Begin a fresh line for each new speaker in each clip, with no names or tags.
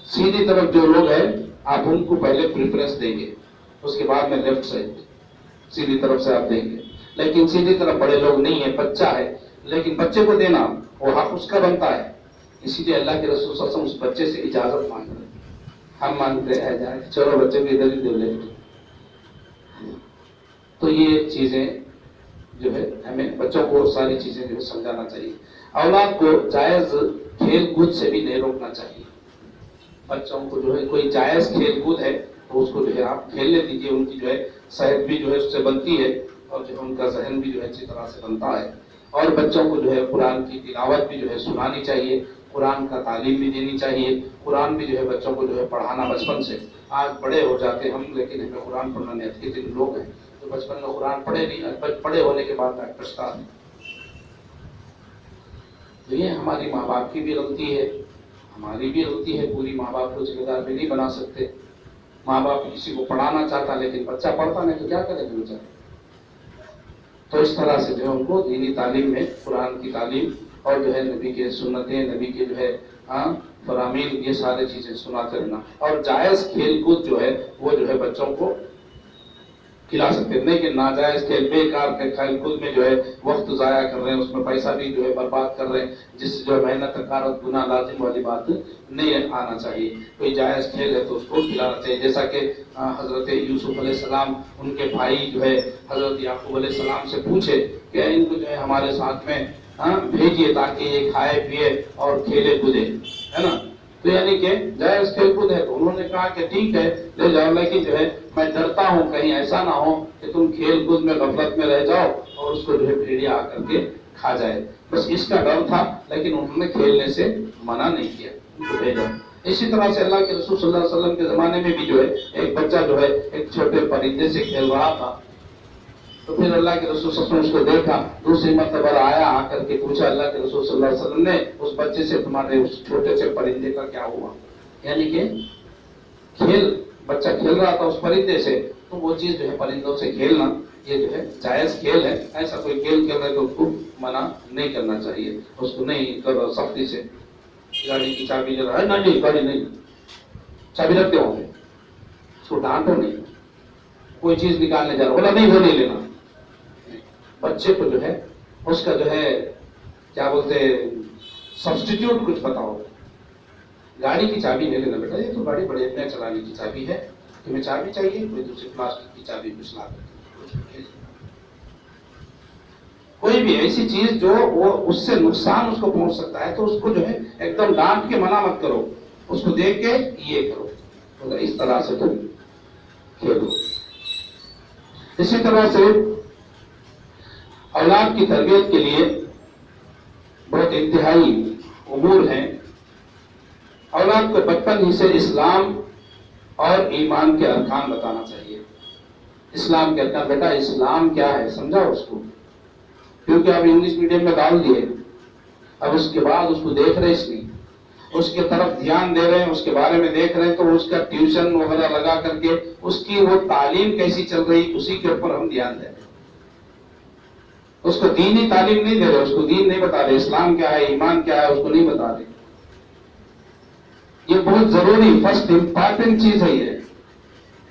سیدھی طرف جو لوگ ہیں آپ ان کو پہلے پریفرنس دیں گے، اس کے بعد میں لیفٹ سائڈ سیدھی طرف سے آپ دیں گے. لیکن سیدھی طرف بڑے لوگ نہیں ہیں، بچہ ہے، لیکن بچے کو دینا وہ حق اس کا بنتا ہے. اسی لیے اللہ کے رسول صلی اللہ علیہ وسلم اس بچے سے اجازت مانگ رہے ہیں. ہم مانگتے ہیں جائے چلو بچے کو ادھر ہی دے لیں. تو یہ چیزیں جو ہے ہمیں بچوں کو ساری چیزیں جو سمجھانا چاہیے. اولاد کو جائز کھیل کود سے بھی نہیں روکنا چاہیے. بچوں کو جو ہے کوئی جائز کھیل کود ہے تو اس کو جو ہے آپ کھیلنے دیجیے. ان کی جو ہے صحت بھی جو ہے اس سے بنتی ہے اور جو ہے ان کا ذہن بھی جو ہے اچھی طرح سے بنتا ہے. اور بچوں کو جو ہے قرآن کی تلاوت بھی جو ہے سنانی چاہیے، قرآن کا تعلیم بھی دینی چاہیے. قرآن بھی جو ہے بچوں کو جو ہے پڑھانا بچپن سے. آج بڑے ہو جاتے ہم لیکن ہمیں قرآن پڑھنا نہیں آتی. کتنے لوگ ہیں جو بچپن میں قرآن پڑھے نہیں، پڑھے ہونے کے بعد پچھتا ہے. تو یہ ہماری ماں باپ کی بھی غلطی ہے، ہماری بھی غلطی ہے. پوری ماں باپ کو ذمہ دار بھی نہیں بنا سکتے. ماں باپ کسی کو پڑھانا چاہتا لیکن بچہ پڑھتا نہیں تو کیا کرے گا بچہ. تو اس طرح سے جو ہے ان کو دینی تعلیم میں قرآن کی تعلیم اور جو ہے نبی کے سنتیں، نبی کے جو ہے فرامین، یہ سارے چیزیں سناتے رہنا. اور جائز کھیل کود جو ہے وہ جو ہے بچوں کو کھلا سکتے ہیں. نہیں کہ ناجائز کھیل، بیکار کے کھیل کود میں جو ہے وقت ضائع کر رہے ہیں، اس میں پیسہ بھی جو ہے برباد کر رہے ہیں، جس سے جو ہے محنت کارت گناہ لازم والی بات نہیں آنا چاہیے. کوئی جائز کھیل ہے تو اس کو کھلانا چاہیے. جیسا کہ حضرت یوسف علیہ السلام ان کے بھائی جو ہے حضرت یعقوب علیہ السلام سے پوچھے کہ ان کو جو ہے ہمارے ساتھ میں بھیجیے تاکہ یہ کھائے پیے اور کھیلے کودے، ہے نا. تو یعنی کہ جائز کھیل کود ہے تو انہوں نے کہا کہ ٹھیک ہے لے جاؤ، لیکن جو ہے میں ڈرتا ہوں کہیں ایسا نہ ہو کہ تم کھیل کود میں غفلت میں رہ جاؤ اور اس کو جو ہے بھیڑیا آ کر کے کھا جائے. بس اس کا ڈر تھا، لیکن انہوں نے کھیلنے سے منع نہیں کیا، ان کو بھیجا. اسی طرح سے اللہ کے رسول صلی اللہ علیہ وسلم کے زمانے میں بھی جو ہے ایک بچہ جو ہے ایک چھوٹے پرندے سے کھیل رہا تھا. تو پھر اللہ کے رسول صلی اللہ علیہ وسلم اس کو دیکھا، دوسری مرتبہ آیا، آ کر کے پوچھا اللہ کے رسول صلی اللہ علیہ وسلم نے اس بچے سے تمہارے اس چھوٹے سے پرندے کا کیا ہوا. یعنی کہ کھیل، بچہ کھیل رہا تھا اس پرندے سے، تو وہ چیز جو ہے پرندوں سے کھیلنا یہ جو ہے جائز کھیل ہے. ایسا کوئی کھیل کھیل رہے تو اس کو منع نہیں کرنا چاہیے، اس کو نہیں کرو سختی سے. گاڑی کی چابی لے رہا ہے، نہیں گاڑی نہیں، چابی رکھتے ہوں گے، اس کو ڈانٹو نہیں. کوئی چیز نکالنے جا رہا بولا نہیں وہ نہیں لینا. بچے کو جو ہے اس کا جو ہے کیا بولتے سبسٹیٹیوٹ کچھ بتاؤ. گاڑی کی چابی لے لینا بیٹا، یہ تو گاڑی بڑے اپنے چلانے کی چابی ہے، تمہیں چابی چاہیے کوئی دوسری پلاسٹک کی چابی کچھ لا کر. کوئی بھی ایسی چیز جو وہ اس سے نقصان اس کو پہنچ سکتا ہے تو اس کو جو ہے ایک دم ڈانٹ کے منع مت کرو، اس کو دیکھ کے یہ کرو. تو اس طرح سے تم کھیلو. اسی طرح سے اولاد کی تربیت کے لیے بہت انتہائی امور ہیں. اولاد کو بچپن ہی سے اسلام اور ایمان کے ارکان بتانا چاہیے. اسلام کے ارکان، بیٹا اسلام کیا ہے سمجھاؤ اس کو. کیونکہ اب انگلش میڈیم میں ڈال دیے، اب اس کے بعد اس کو دیکھ رہے، اس لیے اس کے طرف دھیان دے رہے ہیں، اس کے بارے میں دیکھ رہے ہیں، تو اس کا ٹیوشن وغیرہ لگا کر کے اس کی وہ تعلیم کیسی چل رہی اسی کے اوپر ہم دھیان دیں. اس کو دینی تعلیم نہیں دے رہے، اس کو دین نہیں بتا رہے، اسلام کیا ہے ایمان کیا ہے اس کو نہیں بتا رہے. یہ بہت ضروری فرسٹ امپارٹنٹ چیز ہے. یہ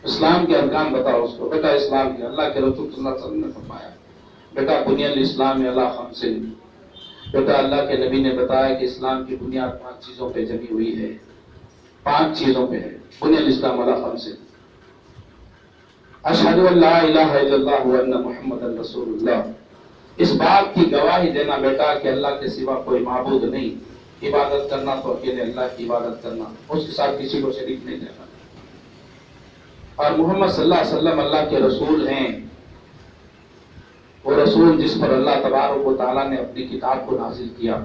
اسلام کے ارکان بتاؤ اس کو. بیٹا اسلام کے اللہ کے رسول صلی اللہ علیہ وسلم نے فرمایا بیٹا بنی الاسلام علی خمس. بیٹا اللہ کے نبی نے بتایا کہ اسلام کی بنیاد 5 چیزوں پہ جمی ہوئی ہے، 5 چیزوں پہ ہے. بنی الاسلام علی خمس، اشہد ان لا الہ الا اللہ وان محمد رسول اللہ. اس بات کی گواہی دینا بیٹا کہ اللہ کے سوا کوئی معبود نہیں، عبادت کرنا تو اکیلے اللہ کی عبادت کرنا، اس کے ساتھ کسی کو شریک نہیں کرنا. اور محمد صلی اللہ علیہ وسلم اللہ کے رسول ہیں. وہ رسول جس پر اللہ تبارک و تعالیٰ نے اپنی کتاب کو نازل کیا،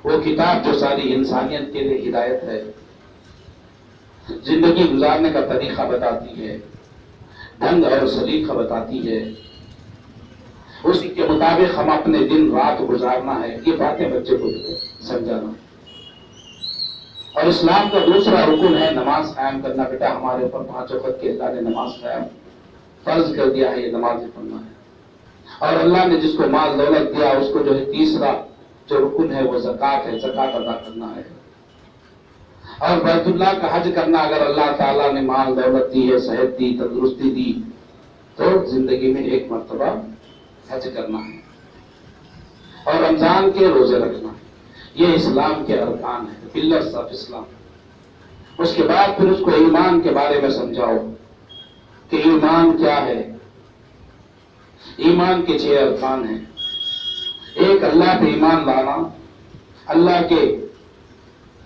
وہ کتاب جو ساری انسانیت کے لیے ہدایت ہے، زندگی گزارنے کا طریقہ بتاتی ہے، ڈھنگ اور سلیقہ بتاتی ہے، اسی کے مطابق ہم اپنے دن رات گزارنا ہے. یہ باتیں بچے کو سمجھانا. اور اسلام کا دوسرا رکن ہے نماز قائم کرنا. بیٹا ہمارے اوپر 5 وقت کے اللہ نے نماز قائم فرض کر دیا ہے، یہ نماز پڑھنا ہے. اور اللہ نے جس کو مال دولت دیا اس کو جو ہے تیسرا جو رکن ہے وہ زکوٰۃ ہے، زکوٰۃ ادا کرنا ہے. اور بیت اللہ کا حج کرنا، اگر اللہ تعالیٰ نے مال دولت دی ہے، صحت دی، تندرستی دی، تو زندگی میں ایک مرتبہ حج کرنا ہے، اور رمضان کے روزے رکھنا ہے۔ یہ اسلام کے ارکان ہیں، پلرز آف اسلام۔ اس کے بعد پھر اس کو ایمان کے بارے میں سمجھاؤ کہ ایمان کیا ہے۔ ایمان کے 6 ارکان ہیں۔ ایک، اللہ پہ ایمان لانا، اللہ کے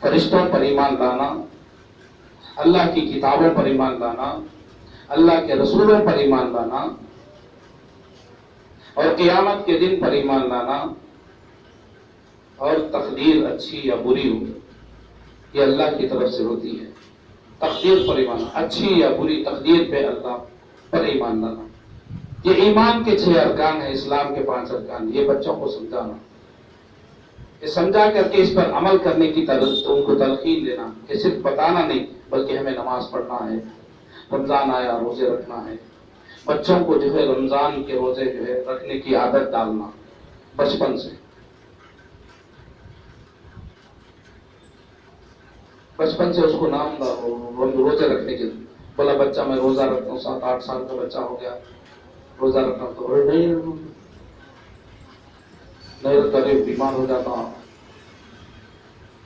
فرشتوں پر ایمان لانا، اللہ کی کتابوں پر ایمان لانا، اللہ کے رسولوں پر ایمان لانا، اور قیامت کے دن پر ایمان لانا، اور تقدیر اچھی یا بری ہو یہ اللہ کی طرف سے ہوتی ہے۔ تقدیر پر ایمان، اچھی یا بری تقدیر پہ اللہ پر ایمان لانا، یہ ایمان کے 6 ارکان ہیں، اسلام کے 5 ارکان۔ یہ بچوں کو سمجھانا، یہ سمجھا کر کے اس پر عمل کرنے کی ان کو تلقین دینا، کہ صرف بتانا نہیں بلکہ ہمیں نماز پڑھنا ہے، رمضان آیا روزے رکھنا ہے۔ بچوں کو جو ہے رمضان کے روزے جو ہے رکھنے کی عادت ڈالنا بچپن سے، بچپن سے اس کو نام روزے رکھنے کے، بولا بچہ میں روزہ رکھتا ہوں، 7-8 سال کا بچہ ہو گیا روزہ رکھنا، تو نہیں رکھتا، بیمار ہو جاتا ہوں۔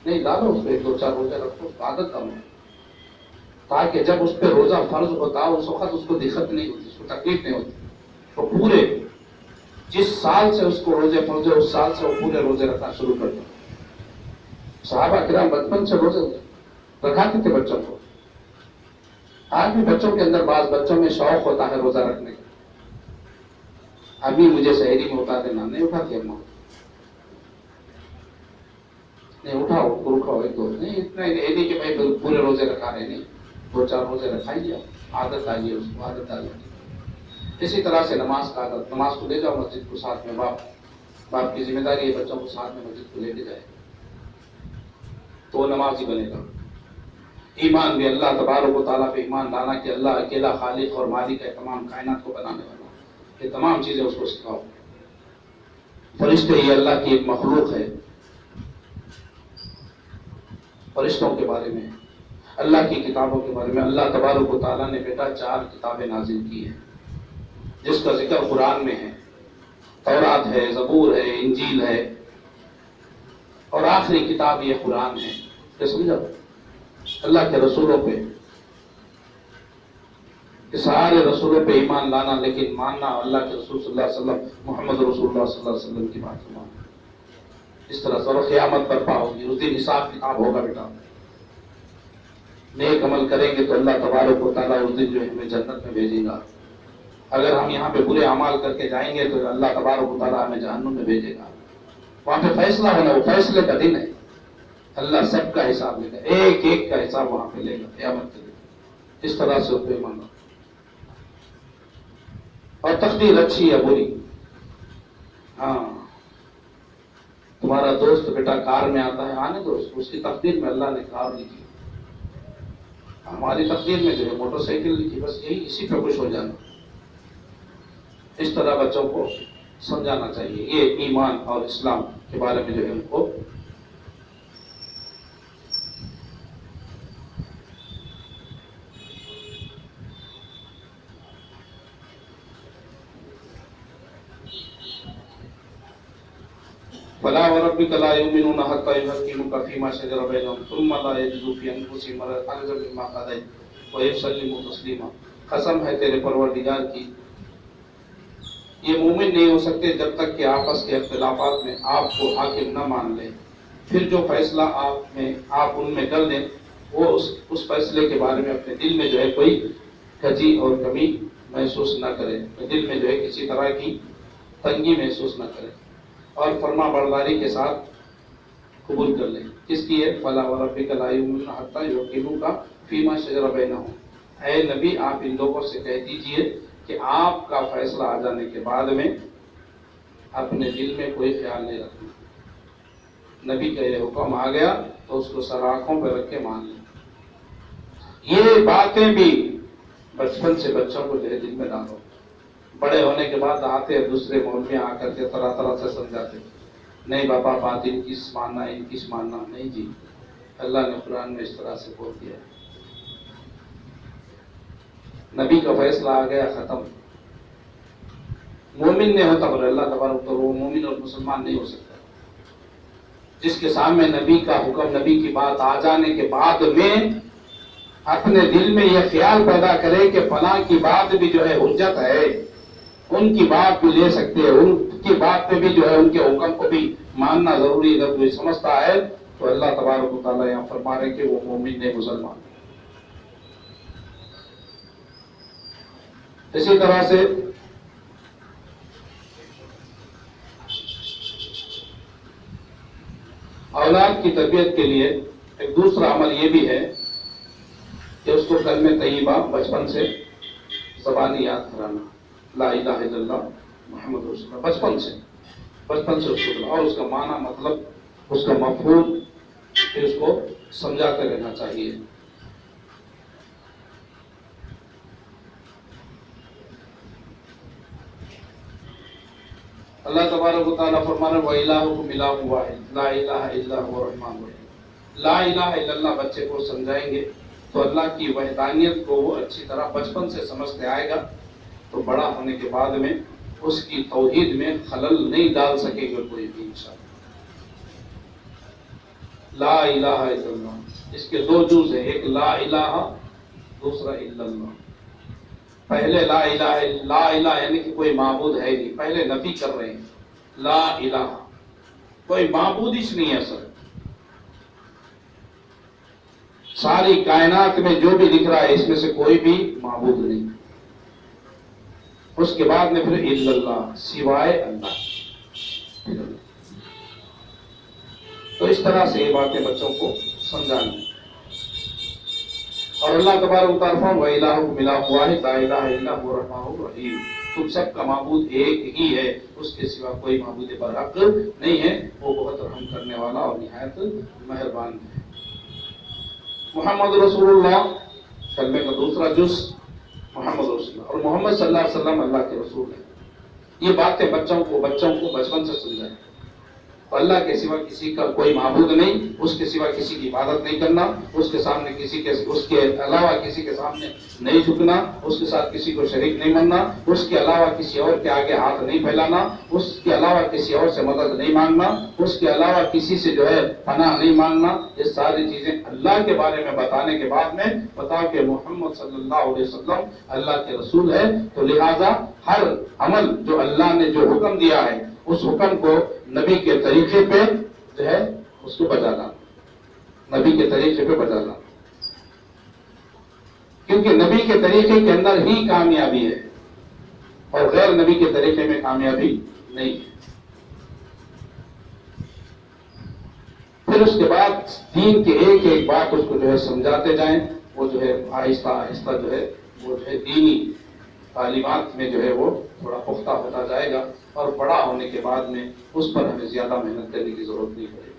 نہیں، ڈالو اس پہ 1-2-4 روزے رکھو، اس کو عادت ڈالو، تاکہ جب اس پہ روزہ فرض ہوتا اس وقت اس کو دقت نہیں ہوتی، اس کو تکلیف نہیں ہوتی، تو پورے جس سال سے اس کو روزے فرض ہے اس سال سے وہ پورے روزے رکھنا شروع کر دیں۔ صحابہ کرام بچپن سے روزے رکھاتے تھے بچوں کو۔ آج بھی بچوں کے اندر، بعض بچوں میں شوق ہوتا ہے روزہ رکھنے کا، ابھی مجھے سحری میں اٹھا دینا، نہیں اٹھاتی اماں، نہیں اٹھاؤ، رکھاؤ 1-2، نہیں اتنا یہ نہیں کہ بھائی پورے روزے رکھا رہے، نہیں 2-4 روزے رکھائیے، عادت آئیے، اس کو عادت آ جائے۔ اسی طرح سے نماز کا عادت، نماز کو لے جاؤ مسجد کو ساتھ میں، باپ کی ذمہ داری ہے بچوں کو ساتھ میں مسجد کو لے کے جائے تو وہ نماز ہی بنے گا۔ ایمان بھی اللہ تبارک و تعالیٰ پہ ایمان لانا کہ اللہ اکیلا خالق اور مالک ہے، تمام کائنات کو بنانے والا، یہ تمام چیزیں اس کو سکھاؤ۔ فرشتے یہ اللہ کی ایک مخلوق ہے، فرشتوں کے بارے میں، اللہ کی کتابوں کے بارے میں اللہ تبارک و تعالیٰ نے بیٹا 4 کتابیں نازل کی ہیں، جس کا ذکر قرآن میں ہے، تورات ہے، زبور ہے، انجیل ہے، اور آخری کتاب یہ قرآن ہے۔ یہ سمجھا؟ اللہ کے رسولوں پہ، کہ سارے رسولوں پہ ایمان لانا، لیکن ماننا اللہ کے رسول صلی اللہ علیہ وسلم، محمد رسول اللہ صلی اللہ علیہ وسلم کی بات کو ماننا۔ اس طرح سے اور قیامت برپا ہوگی، اس دن حساب کتاب ہوگا بیٹا۔ نیک عمل کریں گے تو اللہ تبارک و تعالیٰ اس دن جو ہے ہمیں جنت میں بھیجے گا، اگر ہم یہاں پہ برے اعمال کر کے جائیں گے تو اللہ تبارک و تعالیٰ ہمیں جہنم میں بھیجے گا۔ وہاں پہ فیصلہ ہونا، وہ فیصلے کا دن ہے، اللہ سب کا حساب لے گا، ایک ایک کا حساب وہاں پہ لے گا قیامت کے دن۔ اس طرح سے اس پہ ماننا، اور تقدیر اچھی یا بری۔ ہاں، تمہارا دوست بیٹا کار میں آتا ہے، آنے دو، اس کی تقدیر میں اللہ نے کار لکھی، ہماری تقدیر میں جو ہے موٹر سائیکل لکھی، بس یہی، اسی پہ خوش ہو جانا۔ اس طرح بچوں کو سمجھانا چاہیے، یہ ایمان اور اسلام کے بارے میں جو ہے ان کو فلا وربك لا يؤمنون حتى يحكموك فيما شجر بينهم ثم لا يجدوا في انفسهم حرجا مما قضيت ويسلموا تسليما۔ قسم ہے تیرے پروردگار کی، یہ مومن نہیں ہو سکتے جب تک کہ آپس کے اختلافات میں آپ کو حاکم نہ مان لیں، پھر جو فیصلہ آپ ان میں کر دیں وہ اس فیصلے کے بارے میں اپنے دل میں جو ہے کوئی کجی اور کمی محسوس نہ کرے، دل میں جو ہے کسی طرح کی تنگی محسوس نہ کرے، اور فرما برداری کے ساتھ قبول کر لیں۔ کس کی ہے؟ فلا وربک لا یؤمنون حتی یحکموک فیما شجر بینہم۔ اے نبی، آپ ان لوگوں سے کہہ دیجئے کہ آپ کا فیصلہ آ جانے کے بعد میں اپنے دل میں کوئی خیال نہیں رکھنا۔ نبی کا یہ حکم آ گیا تو اس کو سر آنکھوں پہ رکھ کے مان لیں۔ یہ باتیں بھی بچپن سے بچوں کو جو ہے دل میں ڈالو، بڑے ہونے کے بعد آتے دوسرے مولوی آ کر کے طرح طرح سے سمجھاتے، نہیں بابا بات ان کی ماننا، ان کی ماننا نہیں جی، اللہ نے قرآن میں اس طرح سے بول دیا، نبی کا فیصلہ آ گیا، ختم۔ مومن نہیں ہوتا پر اللہ تبارک تو وہ مومن اور مسلمان نہیں ہو سکتا جس کے سامنے نبی کا حکم، نبی کی بات آ جانے کے بعد میں اپنے دل میں یہ خیال پیدا کرے کہ فلاں کی بات بھی جو ہے حجت ہے، ان کی بات بھی لے سکتے ہیں، ان کی بات پہ بھی جو ہے ان کے حکم کو بھی ماننا ضروری ہے۔ جب یہ سمجھتا ہے تو اللہ تبارک و تعالیٰ یہاں فرما رہے کہ وہ مومن ہے، مسلمان۔ اسی طرح سے اولاد کی تربیت کے لیے ایک دوسرا عمل یہ بھی ہے کہ اس کو کلمہ طیبہ بچپن سے زبانی یاد کرانا، لا الہ الا اللہ محمد رسول اللہ، بچپن سے اس کو، اور اس کا معنی، مطلب، اس کا مفہوم اس کو سمجھاتے رہنا چاہیے۔ اللہ تبارک و تعالیٰ فرمانا وَإِلَٰهُكُمْ إِلَٰهٌ وَاحِدٌ لَا إِلَٰهَ إِلَّا هُوَ الرَّحْمَٰنُ الرَّحِيمُ۔ لا الہ الا اللہ بچے کو سمجھائیں گے تو اللہ کی وحدانیت کو وہ اچھی طرح بچپن سے سمجھتے آئے گا، تو بڑا ہونے کے بعد میں اس کی توحید میں خلل نہیں ڈال سکے گا کوئی بھی انسان۔ لا الہ الا اللہ، اس کے دو جز ہیں، ایک لا الہ، دوسرا الا اللہ۔ پہلے لا الہ یعنی کہ کوئی معبود ہے نہیں، پہلے نفی کر رہے ہیں، لا الہ کوئی معبود ہی نہیں ہے سر۔ ساری کائنات میں جو بھی دکھ رہا ہے اس میں سے کوئی بھی معبود نہیں۔ اس کے بعد میں پھر الا اللہ، سوائے اللہ۔ تو اس طرح سے یہ باتیں بچوں کو سمجھانا۔ اور اللہ تبارک و تعالیٰ وَإِلَٰهُكُمْ إِلَٰهٌ وَاحِدٌ لَا إِلَٰهَ إِلَّا هُوَ الرَّحْمَٰنُ الرَّحِيمُ۔ تم سب کا معبود ایک ہی ہے، اس کے سوا کوئی معبود برحق نہیں ہے، وہ بہت رحم کرنے والا اور نہایت مہربان ہے۔ محمد رسول اللہ، کلمے کا دوسرا جز محمد رسول اللہ، اور محمد صلی اللہ علیہ وسلم اللہ کے رسول ہیں۔ یہ باتیں بچوں کو بچپن سے سمجھائیں۔ اللہ کے سوا کسی کا کوئی معبود نہیں، اس کے سوا کسی کی عبادت نہیں کرنا، اس کے سامنے اس کے علاوہ کسی کے سامنے نہیں جھکنا، اس کے ساتھ کسی کو شریک نہیں ماننا، اس کے علاوہ کسی اور کے آگے ہاتھ نہیں پھیلانا، اس کے علاوہ کسی اور سے مدد نہیں مانگنا، اس کے علاوہ کسی سے جو ہے پناہ نہیں مانگنا۔ یہ ساری چیزیں اللہ کے بارے میں بتانے کے بعد میں بتاؤ کہ محمد صلی اللہ علیہ وسلم اللہ کے رسول ہے، تو لہٰذا ہر عمل جو اللہ نے جو حکم دیا ہے اس حکم کو نبی کے طریقے پہ جو ہے اس کو بجانا، نبی کے طریقے پہ بجانا، کیونکہ نبی کے طریقے کے اندر ہی کامیابی ہے اور غیر نبی کے طریقے میں کامیابی نہیں ہے۔ پھر اس کے بعد دین کے ایک ایک بات اس کو جو ہے سمجھاتے جائیں، وہ جو ہے آہستہ آہستہ جو ہے وہ جو ہے دینی تعلیمات میں جو ہے وہ تھوڑا پختہ ہوتا جائے گا، اور بڑا ہونے کے بعد میں اس پر ہمیں زیادہ محنت کرنے کی ضرورت نہیں پڑے گی۔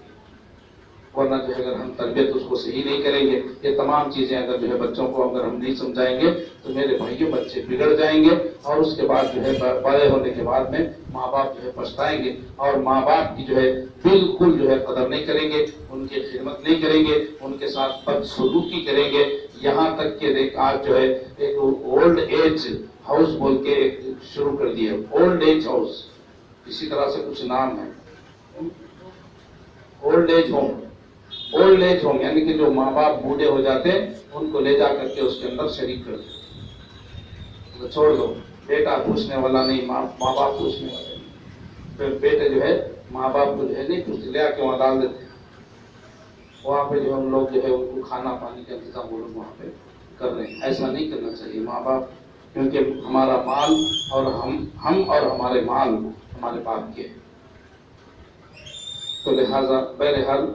ورنہ جو ہے اگر ہم تربیت اس کو صحیح نہیں کریں گے، یہ تمام چیزیں اگر جو ہے بچوں کو اگر ہم نہیں سمجھائیں گے تو میرے بھائیوں بچے بگڑ جائیں گے، اور اس کے بعد جو ہے بڑے ہونے کے بعد میں ماں باپ جو ہے پچھتائیں گے، اور ماں باپ کی جو ہے بالکل جو ہے قدر نہیں کریں گے، ان کی خدمت نہیں کریں گے، ان کے ساتھ بدسلوکی کریں گے، یہاں تک کہ آج جو ہے ایک اولڈ ایج ہاؤس بول کے ایک شروع کر دیا، اولڈ ایج ہاؤس، اسی طرح سے کچھ نام ہے، اولڈ ایج ہوم یعنی کہ جو ماں باپ بوڑھے ہو جاتے ہیں ان کو لے جا کر کے اس کے اندر شریک کر دو، چھوڑ دو، بیٹا پوچھنے والا نہیں، ماں باپ پوچھنے والا نہیں، پھر بیٹے جو ہے ماں باپ کو جو ہے نہیں پوچھتے، لے آ کے وہاں ڈال دیتے، وہاں پہ جو ہم لوگ جو ہے ان کو کھانا پانی کا انتظام وہ لوگ وہاں پہ کر رہے ہیں۔ ایسا نہیں کرنا چاہیے ماں باپ، کیونکہ ہمارا مال اور ہم اور ہمارے مال ہمارے باپ کے، تو لہذا بہرحال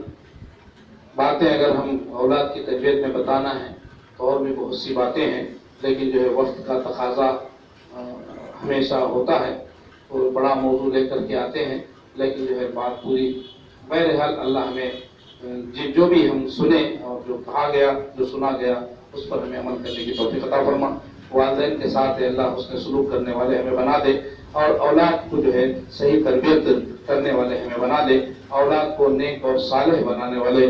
باتیں اگر ہم اولاد کی تربیت میں بتانا ہے تو اور بھی بہت سی باتیں ہیں، لیکن جو ہے وقت کا تقاضا ہمیشہ ہوتا ہے، تو بڑا موضوع لے کر کے آتے ہیں، لیکن جو ہے بات پوری بہرحال اللہ ہمیں جو بھی ہم سنیں اور جو کہا گیا جو سنا گیا اس پر ہمیں عمل کرنے کی توفیق عطا فرما۔ والدین کے ساتھ اللہ حسن سلوک کرنے والے ہمیں بنا دے، اور اولاد کو جو ہے صحیح تربیت کرنے والے ہمیں بنا دے، اولاد کو نیک اور صالح بنانے والے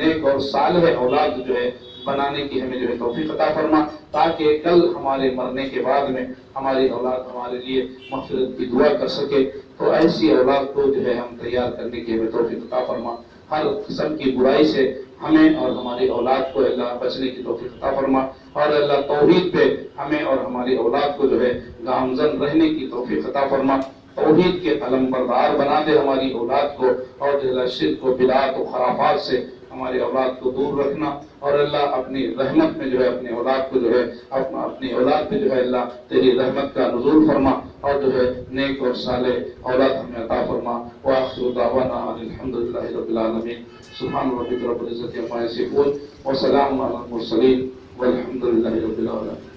نیک اور صالح اولاد جو ہے بنانے کی ہمیں جو ہے توفیق عطا فرما، تاکہ کل ہمارے مرنے کے بعد میں ہماری اولاد ہمارے لیے مغفرت کی دعا کر سکے۔ تو ایسی اولاد کو جو ہے ہم تیار کرنے کی ہمیں توفیق عطا فرما، ہر قسم کی برائی سے ہمیں اور ہماری اولاد کو اللہ بچنے کی توفیق عطا فرما، اور اللہ توحید پہ ہمیں اور ہماری اولاد کو جو ہے گامزن رہنے کی توفیق عطا فرما، توحید کے علم بردار بنا دے ہماری اولاد کو، اور جو ہے شرک و بدعات و خرافات سے ہماری اولاد کو دور رکھنا، اور اللہ اپنی رحمت میں جو ہے اپنی اولاد کو جو ہے اپنی اولاد پہ جو ہے اللہ تیری رحمت کا نزول فرما، اور جو ہے نیک اور صالح اولاد ہمیں عطا فرما۔ وآخر دعوانا الحمدللہ رب العالمین، سبحان ربک رب العزت عما یصفون، وسلام علی المرسلین، والحمدللہ رب العالمین۔